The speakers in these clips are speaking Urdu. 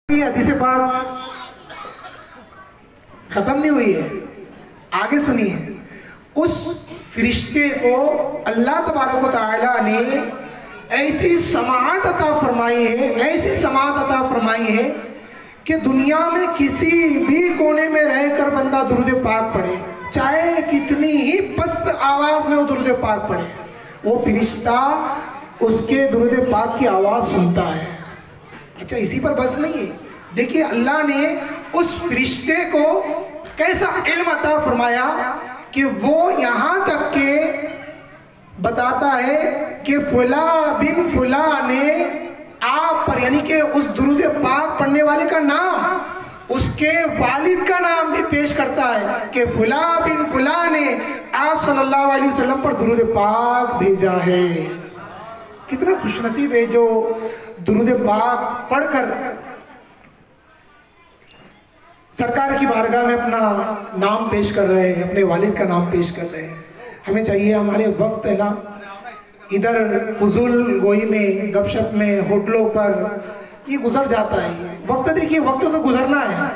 یہ حدیث پاک ختم نہیں ہوئی ہے، آگے سنیے۔ اس فرشتے کو اللہ تبارک و تعالیٰ نے ایسی سماعت عطا فرمائی ہے، ایسی سماعت عطا فرمائی ہے کہ دنیا میں کسی بھی کونے میں رہ کر بندہ درود پاک پڑھے، چاہے کتنی ہی پست آواز میں وہ درود پاک پڑھے، وہ فرشتہ اس کے درود پاک کی آواز سنتا ہے۔ اچھا، اسی پر بس نہیں ہے، دیکھیے اللہ نے اس فرشتے کو کیسا علم عطا فرمایا کہ وہ یہاں تک کہ بتاتا ہے کہ فلاں بن فلاں نے آپ پر، یعنی کہ اس درود پاک پڑھنے والے کا نام، اس کے والد کا نام بھی پیش کرتا ہے کہ فلاں بن فلاں نے آپ صلی اللہ علیہ وسلم پر درود پاک بھیجا ہے۔ کتنا خوش نصیب ہے جو درود پاک پڑھ کر سرکار کی بارگاہ میں اپنا نام پیش کر رہے ہیں، اپنے والد کا نام پیش کر رہے ہیں۔ ہمیں چاہیے ہمارے وقت ہے نا ادھر فضول گوئی میں، گپ شپ میں، ہوٹلوں پر یہ گزر جاتا ہے۔ وقت دیکھیے، وقت تو گزرنا ہے۔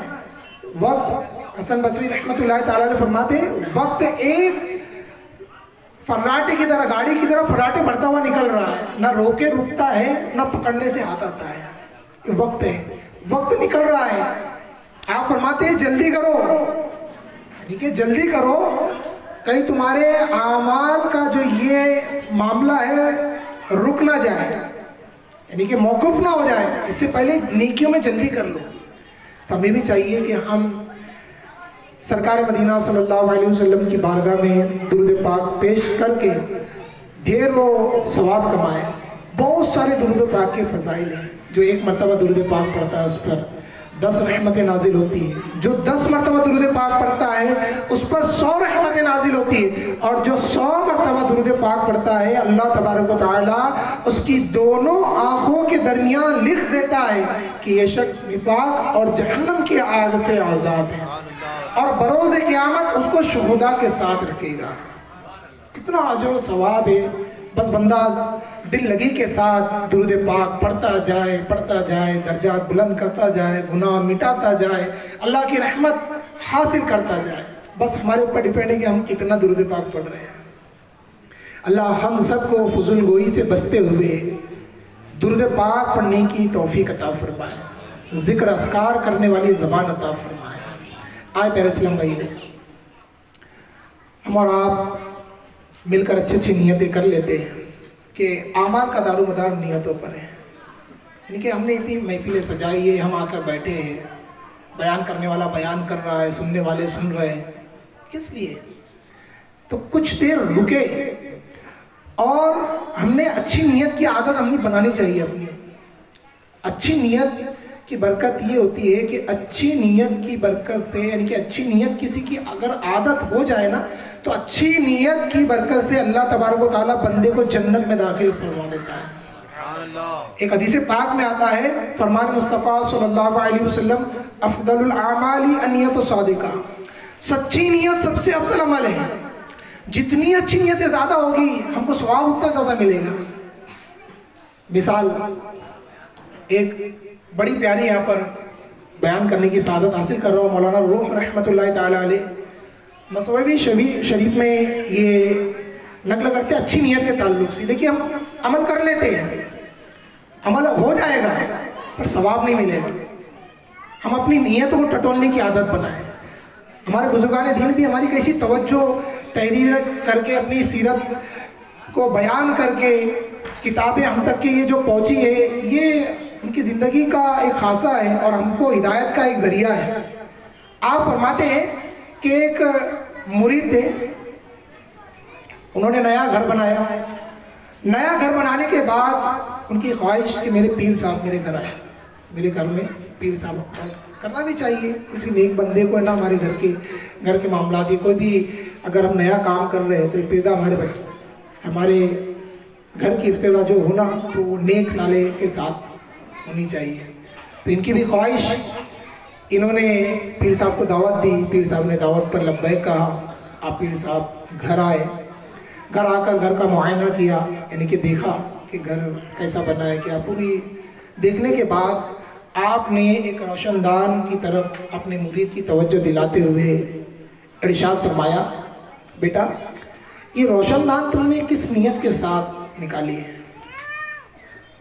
وقت، حسن بصری رحمۃ اللہ تعالیٰ نے فرماتے ہیں، وقت ایک فراٹے کی طرح، گاڑی کی طرح فراٹے بڑھتا ہوا نکل رہا ہے، نہ روکے رکتا ہے، نہ پکڑنے سے ہاتھ آتا ہے۔ یہ وقت ہے، وقت نکل رہا ہے۔ آپ فرماتے ہیں جلدی کرو، یعنی کہ جلدی کرو، کہیں تمہارے اعمال کا جو یہ معاملہ ہے رک نہ جائے، یعنی کہ موقف نہ ہو جائے، اس سے پہلے نیکیوں میں جلدی کر لو۔ تو ہمیں بھی چاہیے کہ ہم سرکار مدینہ صلی اللہ علیہ وسلم کی بارگاہ میں درود پاک پیش کر کے ڈھیر و ثواب کمائیں۔ بہت سارے درود پاک کے فضائل ہیں، جو ایک مرتبہ درود پاک پڑھتا ہے اس پر 10 رحمتیں نازل ہوتی ہیں، جو 10 مرتبہ درود پاک پڑھتا ہے اس پر 100 رحمتیں نازل ہوتی ہیں، اور جو 100 مرتبہ درود پاک پڑھتا ہے اللہ تبارک و تعالیٰ اس کی دونوں آنکھوں کے درمیان لکھ دیتا ہے کہ یہ شخص نفاق اور جہنم کی آگ سے آزاد ہے، اور بروز قیامت اس کو شہداء کے ساتھ رکھے گا۔ کتنا اجر و ثواب ہے، بس بندہ دل لگی کے ساتھ درود پاک پڑھتا جائے، درجات بلند کرتا جائے، گناہ مٹاتا جائے، اللہ کی رحمت حاصل کرتا جائے۔ بس ہمارے اوپر ڈیپینڈ ہے کہ ہم کتنا درود پاک پڑھ رہے ہیں۔ اللہ ہم سب کو فضول گوئی سے بچتے ہوئے درود پاک پڑھنے کی توفیق عطا فرمائے، ذکر اذکار کرنے والی زبان عطا فرمائے۔ آئے پیارے اسلام بھائی، ہم اور آپ مل کر اچھی اچھی نیتیں کر لیتے ہیں کہ اعمال کا دار و مدار نیتوں پر ہے، یعنی کہ ہم نے اتنی محفلیں سجائی ہے، ہم آ کر بیٹھے ہیں، بیان کرنے والا بیان کر رہا ہے، سننے والے سن رہے ہیں، کس لیے؟ تو کچھ دیر رکے، اور ہم نے اچھی نیت کی عادت ہم نے بنانی چاہیے اپنی۔ اچھی نیت کی برکت یہ ہوتی ہے کہ اچھی نیت کی برکت سے، یعنی کہ اچھی نیت کسی کی اگر عادت ہو جائے نا، تو اچھی نیت کی برکت سے اللہ تبارک و تعالیٰ بندے کو جنت میں داخل فرما دیتا ہے۔ ایک حدیث پاک میں آتا ہے، فرمان مصطفیٰ صلی اللہ علیہ وسلم، افضل الاعمال النیت صادقہ، سچی نیت سب سے افضل عمل ہے۔ جتنی اچھی نیتیں زیادہ ہوگی ہم کو ثواب اتنا زیادہ ملے گا۔ مثال ایک بڑی پیاری یہاں پر بیان کرنے کی سعادت حاصل کر رہا ہوں، مولانا روح رحمۃ اللہ تعالیٰ علیہ مصوبی شریف میں یہ نقل کرتے ہیں اچھی نیت کے تعلق سے۔ دیکھیے، ہم عمل کر لیتے ہیں، عمل ہو جائے گا پر ثواب نہیں ملے گا۔ ہم اپنی نیتوں کو ٹٹولنے کی عادت بنائیں۔ ہمارے بزرگان دین بھی ہماری کیسی توجہ تحریر کر کے، اپنی سیرت کو بیان کر کے، کتابیں ہم تک کے یہ جو پہنچی ہے، یہ ان کی زندگی کا ایک خاصہ ہے اور ہم کو ہدایت کا ایک ذریعہ ہے۔ آپ فرماتے ہیں کہ ایک مرید تھے، انہوں نے نیا گھر بنایا۔ نیا گھر بنانے کے بعد ان کی خواہش کہ میرے پیر صاحب میرے گھر آئے، میرے گھر میں پیر صاحب کرنا بھی چاہیے کسی نیک بندے کو، نا ہمارے گھر کے معاملات ہی، کوئی بھی اگر ہم نیا کام کر رہے ہیں تو ابتدا ہمارے گھر کی ابتدا جو ہونا تو وہ نیک صالح کے ساتھ ہونی چاہیے۔ تو ان کی بھی خواہش، انہوں نے پیر صاحب کو دعوت دی، پیر صاحب نے دعوت پر لبیک کہا، آپ پیر صاحب گھر آئے، گھر آ کر گھر کا معائنہ کیا، یعنی کہ دیکھا کہ گھر کیسا بنا ہے، کیا پوری دیکھنے کے بعد آپ نے ایک روشن دان کی طرف اپنے مرید کی توجہ دلاتے ہوئے ارشاد فرمایا، بیٹا یہ روشن دان تم نے کس نیت کے ساتھ نکالی ہے؟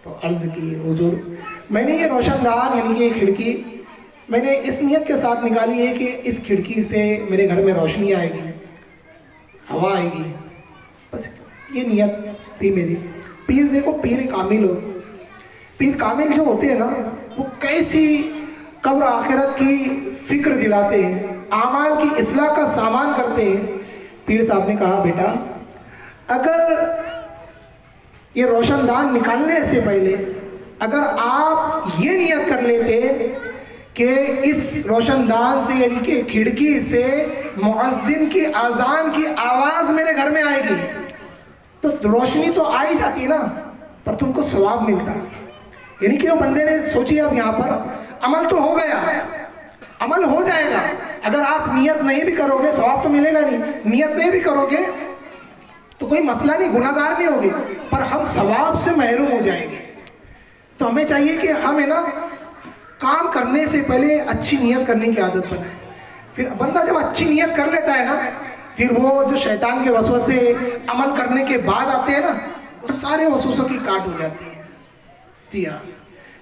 تو عرض کی حضور میں نے یہ روشن دان یعنی کہ کھڑکی میں نے اس نیت کے ساتھ نکالی ہے کہ اس کھڑکی سے میرے گھر میں روشنی آئے گی، ہوا آئے گی، بس یہ نیت تھی میری۔ پیر دیکھو، پیر کامل ہو، پیر کامل جو ہوتے ہیں نا وہ کیسی قبر آخرت کی فکر دلاتے ہیں، اعمال کی اصلاح کا سامان کرتے ہیں۔ پیر صاحب نے کہا بیٹا اگر یہ روشن دان نکالنے سے پہلے اگر آپ یہ نیت کر لیتے کہ اس روشن دان سے یعنی کہ کھڑکی سے مؤذن کی اذان کی آواز میرے گھر میں آئے گی تو روشنی تو آئی جاتی نا، پر تم کو ثواب ملتا۔ یعنی کہ وہ بندے نے سوچی اب یہاں پر عمل تو ہو گیا، عمل ہو جائے گا، اگر آپ نیت نہیں بھی کرو گے ثواب تو ملے گا نہیں، نیت نہیں بھی کرو گے تو کوئی مسئلہ نہیں، گناہ گار نہیں ہوگے، پر ہم ثواب سے محروم ہو جائیں گے۔ تو ہمیں چاہیے کہ ہم کام کرنے سے پہلے اچھی نیت کرنے کی عادت بنائیں۔ پھر بندہ جب اچھی نیت کر لیتا ہے نا، پھر وہ جو شیطان کے وسوسے عمل کرنے کے بعد آتے ہیں نا، وہ سارے وسوسوں کی کاٹ ہو جاتی ہے۔ جی ہاں،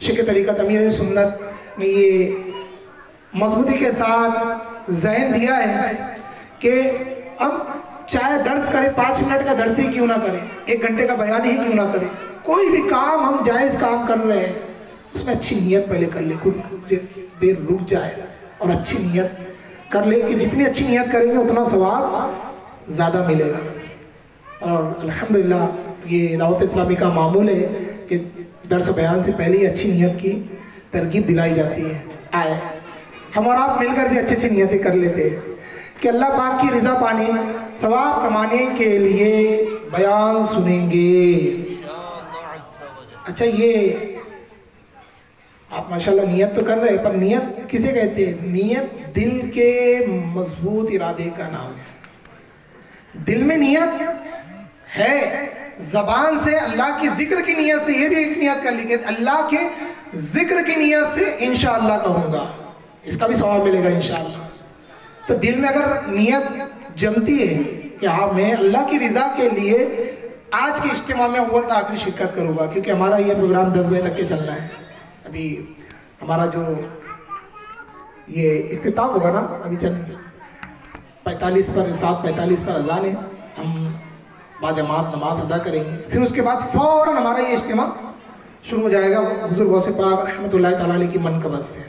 شیخ طریقت امیر سنت نے یہ مضبوطی کے ساتھ ذہن دیا ہے کہ ہم چاہے درس کریں، 5 منٹ کا درس ہی کیوں نہ کریں، 1 گھنٹے کا بیان ہی کیوں نہ کریں، کوئی بھی کام ہم جائز کام کر رہے ہیں اس میں اچھی نیت پہلے کر لیں، کچھ دیر رک جائے اور اچھی نیت کر لیں کہ جتنی اچھی نیت کریں گے اتنا ثواب زیادہ ملے گا۔ اور الحمدللہ یہ دعوت اسلامی کا معمول ہے کہ درس و بیان سے پہلے ہی اچھی نیت کی ترغیب دلائی جاتی ہے۔ آئے ہم اور آپ مل کر بھی اچھی اچھی نیتیں کر لیتے ہیں کہ اللہ پاک کی رضا پانے، ثواب کمانے کے لیے بیان سنیں گے۔ اچھا یہ آپ ماشاءاللہ نیت تو کر رہے ہیں، پر نیت کسے کہتے ہیں؟ نیت دل کے مضبوط ارادے کا نام ہے۔ دل میں نیت ہے، زبان سے اللہ کی ذکر کی نیت سے، یہ بھی ایک نیت کر لی کہ اللہ کے ذکر کی نیت سے انشاءاللہ کہوں گا، اس کا بھی ثواب ملے گا انشاءاللہ۔ تو دل میں اگر نیت جمتی ہے کہ ہاں میں اللہ کی رضا کے لیے آج کے اجتماع میں اول تا آخر شرکت کروں گا، کیونکہ ہمارا یہ پروگرام 10 بجے تک کے چلنا ہے۔ ابھی ہمارا جو یہ اختتام ہوگا نا، ابھی چند 45 پر 7:45 پر اذان ہے، ہم باجماعت نماز ادا کریں گے، پھر اس کے بعد فوراً ہمارا یہ اجتماع شروع ہو جائے گا حضور غوث پاک رحمۃ اللہ تعالیٰ علیہ کی منقبت سے۔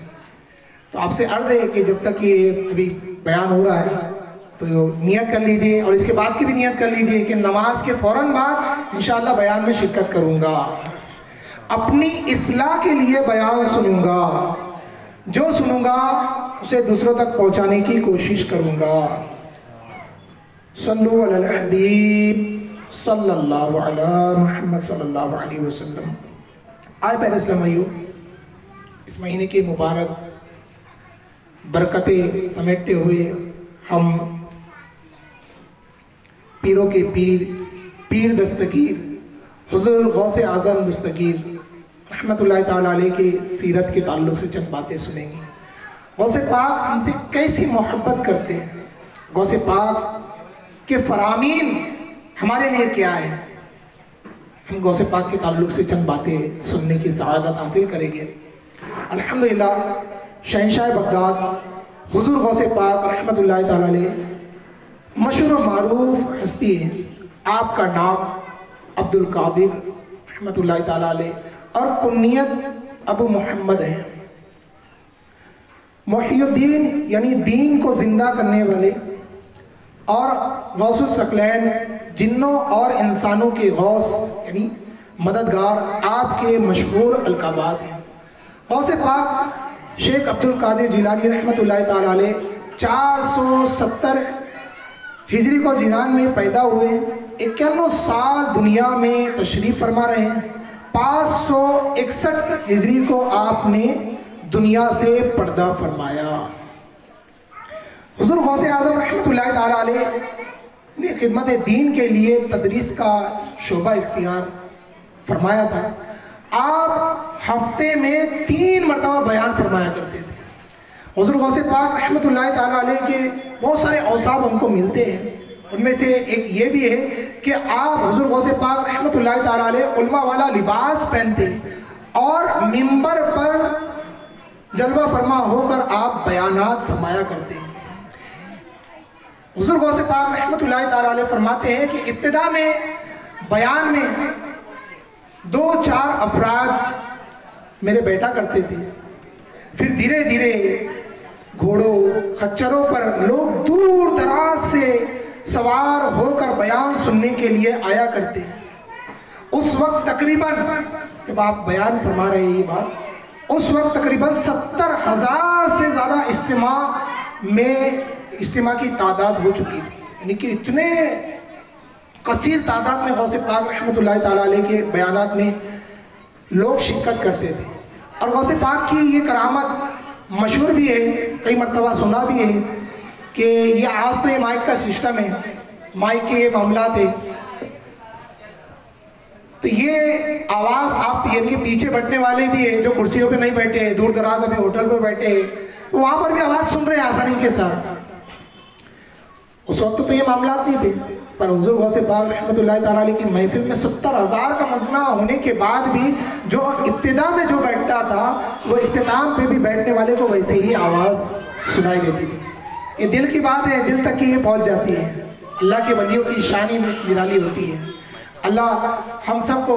تو آپ سے عرض ہے کہ جب تک یہ ابھی بیان ہو رہا ہے تو نیت کر لیجئے، اور اس کے بعد کی بھی نیت کر لیجئے کہ نماز کے فوراً بعد انشاءاللہ بیان میں شرکت کروں گا، اپنی اصلاح کے لیے بیان سنوں گا، جو سنوں گا اسے دوسروں تک پہنچانے کی کوشش کروں گا۔ صلو علی الحبیب صلی اللہ علی محمد صلی اللہ علیہ وسلم۔ آئے پہلے اسلام آئیو، اس مہینے کے مبارک برکتیں سمیٹتے ہوئے ہم پیروں کے پیر، پیر دستگیر حضور غوث اعظم دستگیر رحمت اللہ تعالیٰ علیہ کی سیرت کے تعلق سے چند باتیں سنیں گے۔ غوث پاک ہم سے کیسی محبت کرتے ہیں، غوث پاک کے فرامین ہمارے لیے کیا ہے، ہم غوث پاک کے تعلق سے چند باتیں سننے کی سعادت حاصل کریں گے۔ الحمدللہ شہنشاہ بغداد حضور غوث پاک رحمت اللہ تعالیٰ علیہ مشہور و معروف ہستی ہے، آپ کا نام عبد القادر رحمت اللہ تعالیٰ علیہ اور کنیت ابو محمد ہے۔ محی الدین یعنی دین کو زندہ کرنے والے، اور غوث الثقلین جنوں اور انسانوں کے غوث یعنی مددگار آپ کے مشہور القابات ہیں۔ غوث پاک شیخ عبد القادر جیلانی رحمت اللہ تعالیٰ علیہ 470 ہجری کو جیلان میں پیدا ہوئے، 91 سال دنیا میں تشریف فرما رہے ہیں، 561 ہجری کو آپ نے دنیا سے پردہ فرمایا۔ حضور غوث اعظم رحمت اللہ تعالیٰ علیہ نے خدمت دین کے لیے تدریس کا شعبہ اختیار فرمایا تھا۔ آپ ہفتے میں 3 مرتبہ بیان فرمایا کرتے تھے۔ حضور غوث پاک رحمۃ اللہ تعالیٰ علیہ کے بہت سارے اوصاف ہم کو ملتے ہیں، ان میں سے ایک یہ بھی ہے کہ آپ حضور غوث پاک رحمۃ اللہ تعالیٰ علیہ علماء والا لباس پہنتے اور منبر پر جلوہ فرما ہو کر آپ بیانات فرمایا کرتے ہیں۔ حضور غوث پاک رحمۃ اللہ تعالیٰ علیہ فرماتے ہیں کہ ابتدا میں بیان میں 2-4 افراد میرے بیٹا کرتے تھے، پھر دھیرے دھیرے گھوڑوں خچروں پر لوگ دور دراز سے سوار ہو کر بیان سننے کے لیے آیا کرتے ہیں۔ اس وقت تقریباً جب آپ بیان فرما رہے ہیں یہ بات، اس وقت تقریباً 70,000 سے زیادہ اجتماع کی تعداد ہو چکی تھی، یعنی کہ اتنے کثیر تعداد میں غوث پاک رحمۃ اللہ تعالیٰ علیہ کے بیانات میں لوگ شرکت کرتے تھے۔ اور غوث پاک کی یہ کرامت مشہور بھی ہے، کئی مرتبہ سنا بھی ہے کہ یہ آج تو یہ مائک کا سسٹم ہے، مائک کے یہ معاملات ہے، تو یہ آواز آپ یعنی پیچھے بیٹھنے والے بھی ہیں جو کرسیوں پہ نہیں بیٹھے، دور دراز ابھی ہوٹل پہ بیٹھے، وہاں پر بھی آواز سن رہے ہیں آسانی کے ساتھ۔ اس وقت تو یہ معاملات نہیں تھے، پر حضور غوث پاک رحمۃ اللہ تعالیٰ علیہ کی محفل میں 70,000 کا مجمع ہونے کے بعد بھی جو ابتدا میں جو بیٹھتا تھا وہ اختتام پہ بھی بیٹھنے والے کو ویسے ہی آواز سنائی دیتی تھی۔ یہ دل کی بات ہے، دل تک کی یہ پہنچ جاتی ہے۔ اللہ کے ولیوں کی شان ہی نرالی ہوتی ہے۔ اللہ ہم سب کو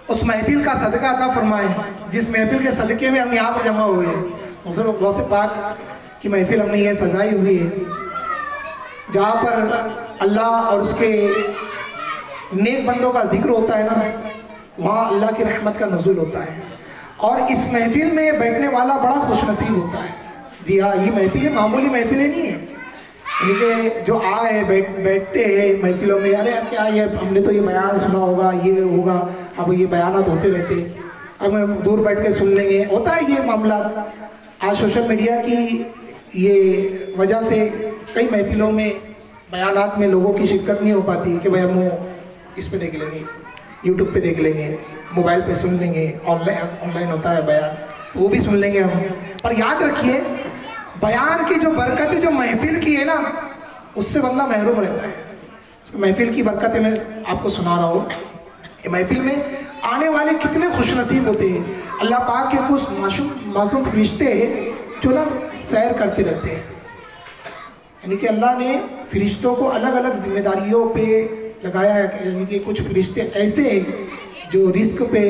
اس محفل کا صدقہ عطا فرمائے جس محفل کے صدقے میں ہم یہاں پر جمع ہوئے ہیں۔ حضور غوث پاک کی محفل ہم نے یہ سجائی ہوئی ہے جہاں پر اللہ اور اس کے نیک بندوں کا ذکر ہوتا ہے نا، وہاں اللہ کی رحمت کا نزول ہوتا ہے، اور اس محفل میں بیٹھنے والا بڑا خوش نصیب ہوتا ہے۔ جی ہاں، یہ محفلیں معمولی محفلیں نہیں ہیں، یعنی کہ جو آئے بیٹھتے ہیں محفلوں میں، ارے کیا یہ ہم نے تو یہ بیان سنا ہوگا، یہ ہوگا، اب یہ بیانات ہوتے رہتے، اب ہم دور بیٹھ کے سن لیں گے، ہوتا ہے یہ معاملات۔ آج سوشل میڈیا کی یہ وجہ سے کئی محفلوں میں بیانات میں لوگوں کی شرکت نہیں ہو پاتی کہ بھائی ہم اس پہ دیکھ لیں گے، یوٹیوب پہ دیکھ لیں گے، موبائل پہ سن لیں گے، آن لائن ہوتا ہے بیان تو وہ بھی سن لیں گے ہم۔ پر یاد رکھیے بیان کی جو برکت جو محفل کی ہے نا، اس سے بندہ محروم رہتا ہے۔ محفل کی برکتیں میں آپ کو سنا رہا ہوں کہ محفل میں آنے والے کتنے خوش نصیب ہوتے ہیں۔ اللہ پاک کے کچھ معصوم فرشتے جو نا سیر کرتے رہتے ہیں، یعنی کہ اللہ نے فرشتوں کو الگ الگ ذمہ داریوں پہ لگایا ہے، یعنی کہ کچھ فرشتے ایسے ہیں جو رزق پہ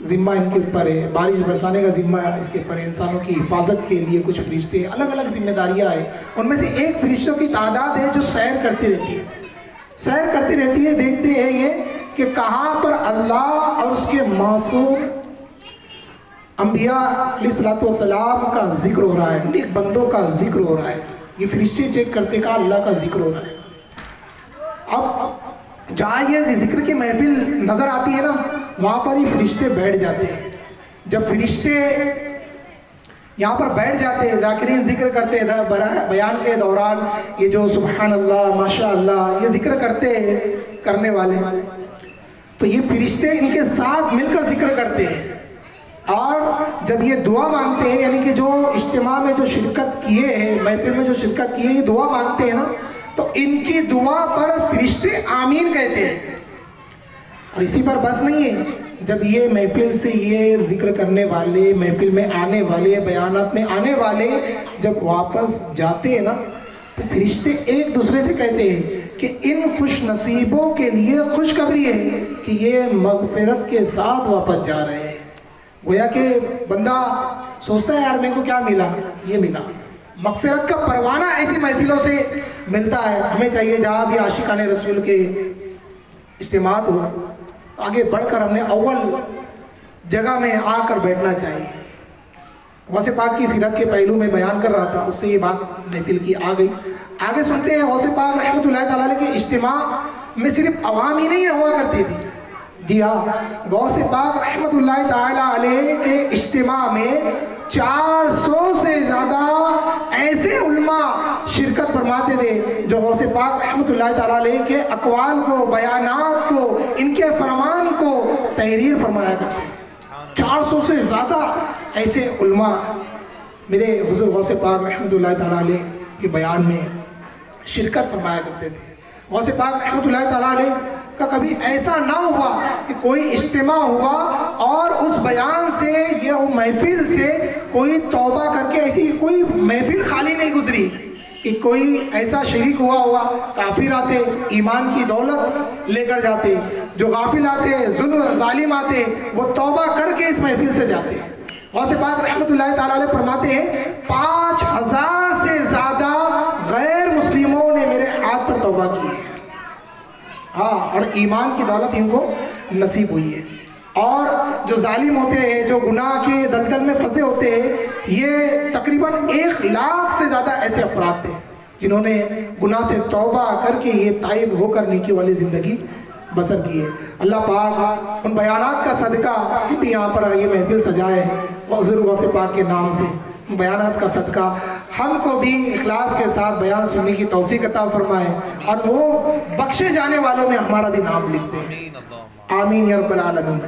ذمہ ان کے اوپر ہے، بارش برسانے کا ذمہ اس کے اوپر ہے، انسانوں کی حفاظت کے لیے کچھ فرشتے، الگ الگ ذمہ داریاں ہیں۔ ان میں سے ایک فرشتوں کی تعداد ہے جو سیر کرتی رہتی ہے، سیر کرتی رہتی ہے، دیکھتے ہیں یہ کہ کہاں پر اللہ اور اس کے معصوم انبیاء علیہ السلام کا ذکر ہو رہا ہے، نیک بندوں کا ذکر ہو رہا ہے۔ یہ فرشتے چیک کرتے کہ اللہ کا ذکر ہو رہا ہے۔ اب جہاں یہ ذکر کی محفل نظر آتی ہے نا، وہاں پر ہی فرشتے بیٹھ جاتے ہیں۔ جب فرشتے یہاں پر بیٹھ جاتے ہیں، ذاکرین ذکر کرتے ہیں، بیان کے دوران یہ جو سبحان اللہ ماشاء اللہ یہ ذکر کرتے ہیں کرنے والے، تو یہ فرشتے ان کے ساتھ مل کر ذکر کرتے ہیں، اور جب یہ دعا مانگتے ہیں، یعنی کہ جو اجتماع میں جو شرکت کیے ہیں، محفل میں جو شرکت کیے ہیں، یہ دعا مانگتے ہیں نا، تو ان کی دعا پر فرشتے آمین کہتے ہیں۔ اور اسی پر بس نہیں ہے، جب یہ محفل سے یہ ذکر کرنے والے، محفل میں آنے والے، بیانات میں آنے والے جب واپس جاتے ہیں نا، تو فرشتے ایک دوسرے سے کہتے ہیں کہ ان خوش نصیبوں کے لیے خوشخبری ہے کہ یہ مغفرت کے ساتھ واپس جا رہے ہیں۔ گویا کہ بندہ سوچتا ہے یار میرے کو کیا ملا، یہ ملا، مغفرت کا پروانہ ایسی محفلوں سے ملتا ہے۔ ہمیں چاہیے جہاں بھی عاشقان رسول کے اجتماعات ہو، آگے بڑھ کر ہم نے اول جگہ میں آ کر بیٹھنا چاہیے۔ غوث پاک کی سیرت کے پہلو میں بیان کر رہا تھا، اس سے یہ بات محفل کی آ گئی۔ آگے سنتے ہیں غوث پاک رحمۃ اللہ تعالیٰ علیہ کے اجتماع میں صرف عوام ہی نہیں ہوا کرتی تھی، جی ہاں، غوث پاک رحمۃ اللہ تعالیٰ علیہ کے اجتماع میں 400 سے زیادہ ایسے علماء شرکت فرماتے تھے جو غوث پاک رحمۃ اللہ تعالیٰ علیہ کے اقوال کو، بیانات کو، ان کے فرمان کو تحریر فرمایا کرتے ہیں۔ 400 سے زیادہ ایسے علماء میرے حضور غوث پاک رحمۃ اللہ تعالیٰ علیہ کے بیان میں شرکت فرمایا کرتے تھے۔ غوث پاک رحمۃ اللہ تعالیٰ علیہ کا کبھی ایسا نہ ہوا کہ کوئی اجتماع ہوا اور اس بیان سے یا محفل سے کوئی توبہ کر کے، ایسی کوئی محفل خالی نہیں گزری کہ کوئی ایسا شریک ہوا کافر آتے ایمان کی دولت لے کر جاتے، جو غافل آتے ظلم ظالم آتے وہ توبہ کر کے اس محفل سے جاتے۔ غوث پاک رحمۃ اللہ تعالیٰ علیہ فرماتے ہیں 5000 سے زیادہ غیر مسلموں نے میرے ہاتھ پر توبہ کی ہے، ہاں، اور ایمان کی دولت ان کو نصیب ہوئی ہے۔ اور جو ظالم ہوتے ہیں، جو گناہ کے دلدل میں پھنسے ہوتے ہیں، یہ تقریباً 1 لاکھ سے زیادہ ایسے افراد تھے جنہوں نے گناہ سے توبہ کر کے یہ تائب ہو کر نیکی والی زندگی بسر کی ہے۔ اللہ پاک ان بیانات کا صدقہ ہم بھی یہاں پر یہ محفل سجائے حضور غوث پاک کے نام سے، ان بیانات کا صدقہ ہم کو بھی اخلاص کے ساتھ بیان سننے کی توفیق عطا فرمائے اور وہ بخشے جانے والوں میں ہمارا بھی نام لکھ دے، آمین یا رب العالمین۔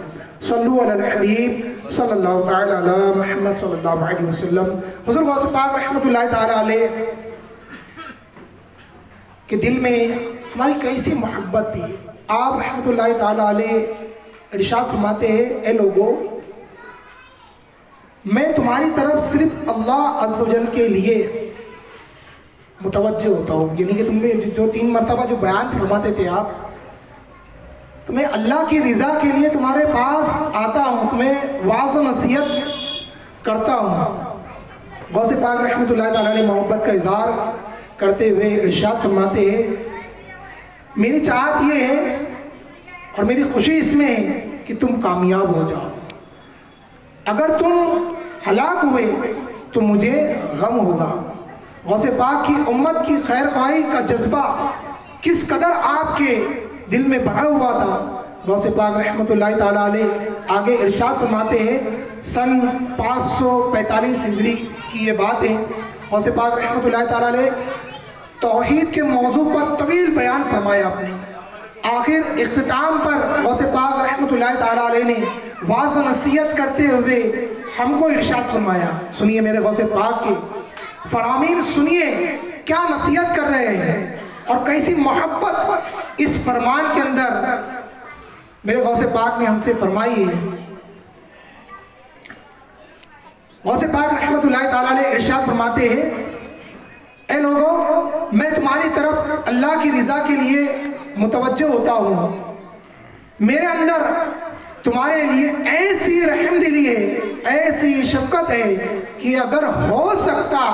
صلو علی الحبیب صلی اللہ تعالی علی محمد صلی اللہ علیہ وسلم۔ حضور غوث پاک رحمۃ اللہ تعالی علیہ کے دل میں ہماری کیسی محبت تھی۔ آپ رحمۃ اللہ تعالی علیہ ارشاد فرماتے ہیں، اے لوگو، میں تمہاری طرف صرف اللہ عز و جل کے لیے متوجہ ہوتا ہوں، یعنی کہ تم جو 3 مرتبہ جو بیان فرماتے تھے آپ، تو میں اللہ کی رضا کے لیے تمہارے پاس آتا ہوں، تمہیں واعظ و نصیحت کرتا ہوں۔ غوث پاک رحمۃ اللہ تعالیٰ علیہ محبت کا اظہار کرتے ہوئے ارشاد فرماتے ہیں، میری چاہت یہ ہے اور میری خوشی اس میں ہے کہ تم کامیاب ہو جاؤ، اگر تم ہلاک ہوئے تو مجھے غم ہوگا۔ غوث پاک کی امت کی خیر خواہی کا جذبہ کس قدر آپ کے دل میں بھرا ہوا تھا۔ غوث پاک رحمۃ اللہ تعالیٰ علیہ آگے ارشاد فرماتے ہیں، سن 545 ہجری کی یہ بات ہے، غوث پاک رحمۃ اللہ تعالیٰ علیہ توحید کے موضوع پر طویل بیان فرمایا آپ نے۔ آخر اختتام پر غوث پاک رحمۃ اللہ تعالیٰ علیہ نے واعظ و نصیحت کرتے ہوئے ہم کو ارشاد فرمایا، سنیے میرے غوث پاک کے فرامین، سنیے کیا نصیحت کر رہے ہیں اور کیسی محبت اس فرمان کے اندر میرے غوث پاک نے ہم سے فرمائی ہے۔ غوث پاک رحمۃ اللہ تعالیٰ علیہ ارشاد فرماتے ہیں، اے لوگوں، میں تمہاری طرف اللہ کی رضا کے لیے متوجہ ہوتا ہوں، میرے اندر تمہارے لیے ایسی رحم دلی ہے، ایسی شفقت ہے کہ اگر ہو سکتا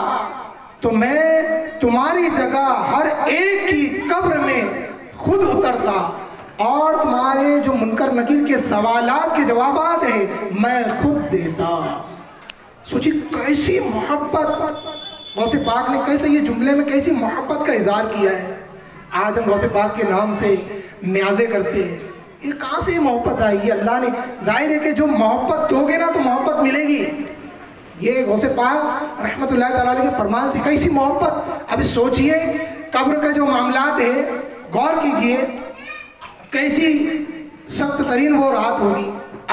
تو میں تمہاری جگہ ہر ایک کی قبر میں خود اترتا اور تمہارے جو منکر نکیر کے سوالات کے جوابات ہیں میں خود دیتا۔ سوچی کیسی محبت غوث پاک نے، کیسے یہ جملے میں کیسی محبت کا اظہار کیا ہے۔ آج ہم غوث پاک کے نام سے نیازیں کرتے ہیں، یہ کہاں سے محبت آئی؟ یہ اللہ نے، ظاہر ہے کہ جو محبت دو گے نا تو محبت ملے گی۔ یہ غوث پاک رحمۃ اللہ تعالیٰ علیہ کے فرمان سے کیسی محبت۔ ابھی سوچئے قبر کا جو معاملات ہے، غور کیجئے کیسی سخت ترین وہ رات ہوگی،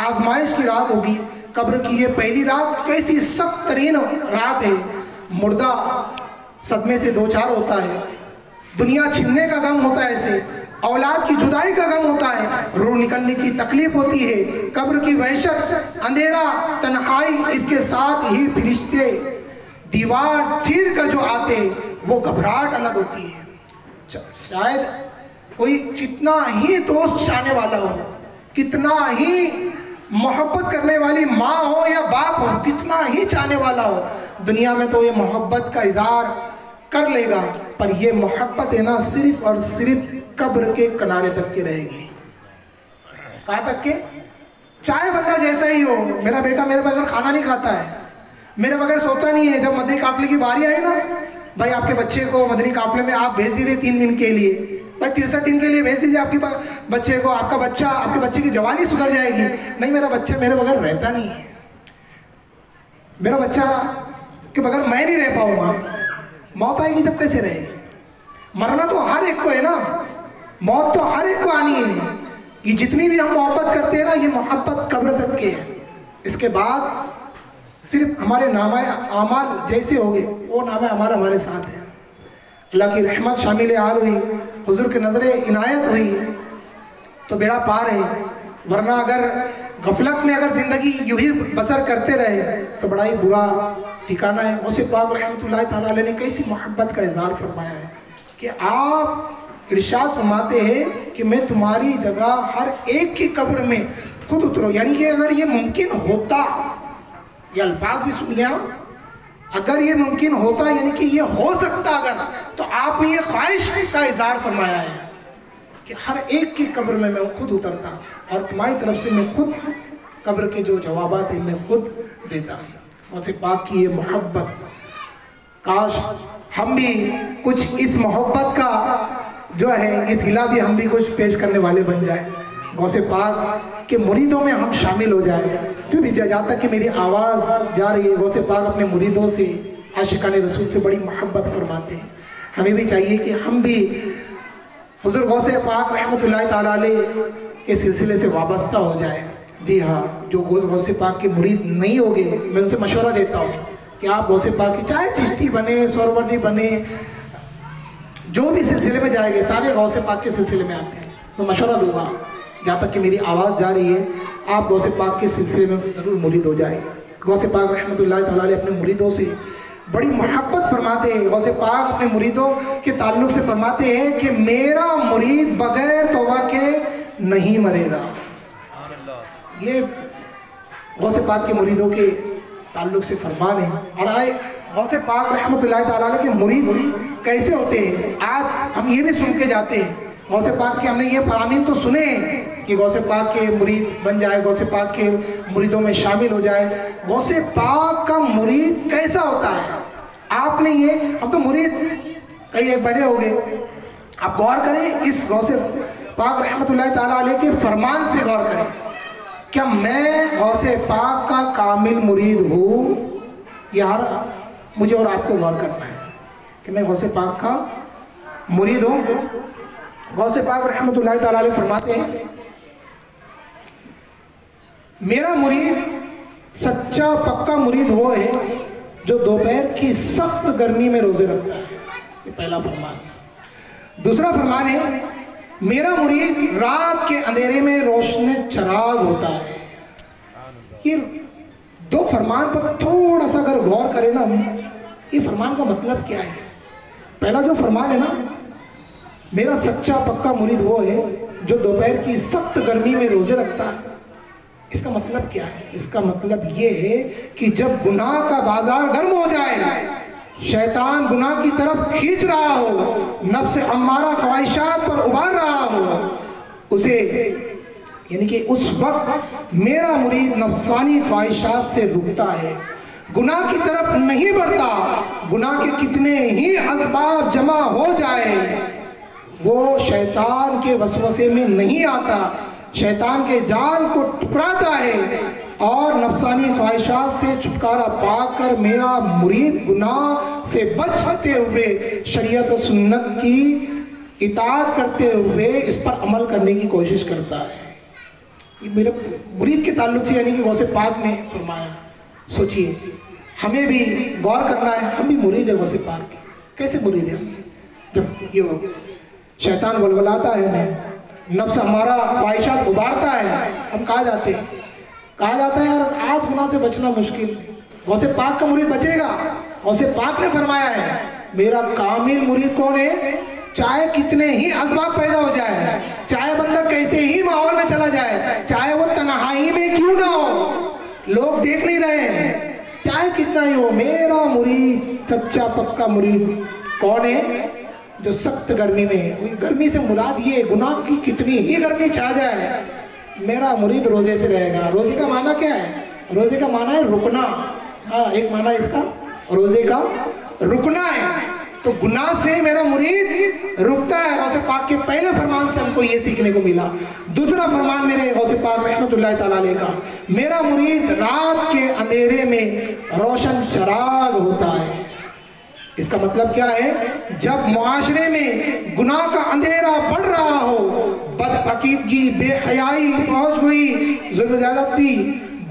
آزمائش کی رات ہوگی۔ قبر کی یہ پہلی رات کیسی سخت ترین رات ہے، مردہ صدمے سے دوچار ہوتا ہے، دنیا چھننے کا غم ہوتا ہے، اسے اولاد کی جدائی کا غم ہوتا ہے، روح نکلنے کی تکلیف ہوتی ہے، قبر کی وحشت، اندھیرا، تنہائی، اس کے ساتھ ہی فرشتے دیوار چیر کر جو آتے وہ گھبراہٹ الگ ہوتی ہے۔ شاید کوئی کتنا ہی دوست چاہنے والا ہو، کتنا ہی محبت کرنے والی ماں ہو یا باپ ہو، کتنا ہی چاہنے والا ہو، دنیا میں تو یہ محبت کا اظہار کر لے گا، پر یہ محبت ہے نا صرف اور صرف قبر کے کنارے تک کے رہے گی۔ کہاں تک کہ چاہے بندہ جیسا ہی ہو، میرا بیٹا میرے بغیر کھانا نہیں کھاتا ہے، میرے بغیر سوتا نہیں ہے، جب مدنی قافلے کی باری آئی نا، بھائی آپ کے بچے کو مدنی قافلے میں آپ بھیج دیجیے 3 دن کے لیے، بھائی 63 دن کے لیے بھیج دیجیے آپ کے بچے کو، آپ کا بچہ، آپ کے بچے کی جوانی سدھر جائے گی۔ نہیں، میرا بچہ میرے بغیر رہتا نہیں ہے، میرا بچہ کے بغیر میں نہیں رہ پاؤں گا۔ موت آئے گی جب کیسے رہے گی؟ مرنا تو ہر ایک کو ہے نا، موت تو ہر ایک کو آنی ہے۔ یہ جتنی بھی ہم محبت کرتے ہیں نا، یہ محبت قبر تک کے ہے، اس کے بعد صرف ہمارے نامہ اعمال جیسے ہوگے وہ نامہ اعمال ہمارے ساتھ ہیں. اللہ کی رحمت شامل حال ہوئی, حضور کے نظر عنایت ہوئی تو بیڑا پار ہے. ورنہ اگر غفلت میں اگر زندگی یوں ہی بسر کرتے رہے تو بڑا ہی برا ٹھکانہ ہے. غوث پاک رحمۃ اللہ تعالیٰ علیہ نے کیسی محبت کا اظہار فرمایا ہے کہ آپ ارشاد فرماتے ہیں کہ میں تمہاری جگہ ہر ایک کی قبر میں خود اترو. یعنی کہ اگر یہ ممکن ہوتا, یہ الفاظ بھی سنیا, اگر یہ ممکن ہوتا یعنی کہ یہ ہو سکتا اگر, تو آپ نے یہ خواہش کا اظہار فرمایا ہے کہ ہر ایک کی قبر میں خود اترتا اور تمہاری طرف سے میں خود قبر کے جو جوابات ہیں میں خود دیتا. غوث پاک کی یہ محبت, کاش ہم بھی کچھ اس محبت کا جو ہے اس ہلا بھی ہم بھی کچھ پیش کرنے والے بن جائیں. غوث پاک کے مریدوں میں ہم شامل ہو جائیں. جو بھی جہاں تک کہ میری آواز جا رہی ہے, غوث پاک اپنے مریدوں سے, عاشقان رسول سے بڑی محبت فرماتے ہیں. ہمیں بھی چاہیے کہ ہم بھی حضور غوث پاک رحمۃ اللہ تعالیٰ علیہ کے سلسلے سے وابستہ ہو جائیں. جی ہاں, جو غوث پاک کے مرید نہیں ہوگے میں ان سے مشورہ دیتا ہوں کہ آپ غوث پاک کی چاہے چشتی بنے, سہروردی بنے, جو بھی سلسلے میں جائیں گے سارے غوث پاک کے سلسلے میں آتے ہیں. میں مشورہ دوں گا جہاں تک کہ میری آواز جا رہی ہے, آپ غوث پاک کے سلسلے میں ضرور مرید ہو جائیں. غوث پاک رحمۃ اللہ تعالیٰ علیہ اپنے مریدوں سے بڑی محبت فرماتے ہیں. غوث پاک اپنے مریدوں کے تعلق سے فرماتے ہیں کہ میرا مرید بغیر توبہ کے نہیں مرے گا. یہ غوث پاک کے مریدوں کے تعلق سے فرمان ہے. اور آئے غوث پاک رحمۃ اللہ تعالیٰ علیہ کے مرید کیسے ہوتے ہیں, آج ہم یہ بھی سن کے جاتے ہیں. غوث پاک کے ہم نے یہ فرامین تو سنے ہیں کہ غوث پاک کے مرید بن جائے, غوث پاک کے مریدوں میں شامل ہو جائے. غوث پاک کا مرید کیسا ہوتا ہے آپ نے یہ, ہم تو مرید کئی ایک بڑے ہو گئے, آپ غور کریں اس غوث پاک رحمۃ اللہ تعالیٰ علیہ کے فرمان سے غور کریں. کیا میں غوث پاک کا کامل مرید ہوں؟ یار مجھے اور آپ کو غور کرنا ہے کہ میں غوث پاک کا مرید ہوں. غوث پاک رحمۃ اللہ تعالیٰ علیہ فرماتے ہیں میرا مرید سچا پکا مرید وہ ہے جو دوپہر کی سخت گرمی میں روزے رکھتا ہے. یہ پہلا فرمان. دوسرا فرمان ہے میرا مرید رات کے اندھیرے میں روشن چراغ ہوتا ہے. یہ دو فرمان پر تھوڑا سا اگر غور کریں نا, یہ فرمان کا مطلب کیا ہے. پہلا جو فرمان ہے نا, میرا سچا پکا مرید وہ ہے جو دوپہر کی سخت گرمی میں روزے رکھتا ہے. اس کا مطلب کیا ہے؟ اس کا مطلب یہ ہے کہ جب گناہ کا بازار گرم ہو جائے, شیطان گناہ کی طرف کھینچ رہا ہو, نفس امارہ خواہشات پر ابھار رہا ہو, اسے یعنی کہ اس وقت میرا مرید نفسانی خواہشات سے رکتا ہے, گناہ کی طرف نہیں بڑھتا. گناہ کے کتنے ہی اسباب جمع ہو جائے وہ شیطان کے وسوسے میں نہیں آتا, شیطان کے جال کو ٹکراتا ہے اور نفسانی خواہشات سے چھٹکارا پا کر میرا مرید گناہ سے بچتے ہوئے شریعت و سنت کی اطاعت کرتے ہوئے اس پر عمل کرنے کی کوشش کرتا ہے. یہ میرے مرید کے تعلق سے یعنی کہ غوث پاک نے فرمایا. سوچئے ہمیں بھی غور کرنا ہے, ہم بھی مرید ہیں غوث پاک کے. کیسے مرید ہیں؟ جب یہ شیطان ولولاتا ہے ہمیں, نفس ہمارا خواہشات ابھارتا ہے, ہم کہا جاتے ہیں یار آج گناہ سے بچنا مشکل. غوث پاک کا مرید بچے گا. غوث پاک نے فرمایا ہے میرا کامل مرید کون ہے؟ چاہے کتنے ہی اسباب پیدا ہو جائے, چاہے بندہ کیسے ہی ماحول میں چلا جائے, چاہے وہ تنہائی میں کیوں نہ ہو, لوگ دیکھ نہیں رہے ہیں, چاہے کتنا ہی ہو, میرا مرید سچا پکا مرید کون ہے؟ جو سخت گرمی میں, گرمی سے مراد یہ گناہ کی کتنی ہی گرمی چھا جائے, میرا مرید روزے سے رہے گا. روزے کا معنی کیا ہے؟ روزے کا معنی ہے رکنا. ہاں, ایک معنی اس کا روزے کا رکنا ہے. تو گناہ سے میرا مرید رکتا ہے. غوث پاک کے پہلے فرمان سے ہم کو یہ سیکھنے کو ملا. دوسرا فرمان میرے غوث پاک رحمۃ اللہ تعالیٰ علیہ کا, میرا مرید رات کے اندھیرے میں روشن چراغ ہوتا ہے. اس کا مطلب کیا ہے؟ جب معاشرے میں گناہ کا اندھیرا بڑھ رہا ہو, بد عقیدگی, بے حیائی, فحش گوئی, ظلم زیادتی,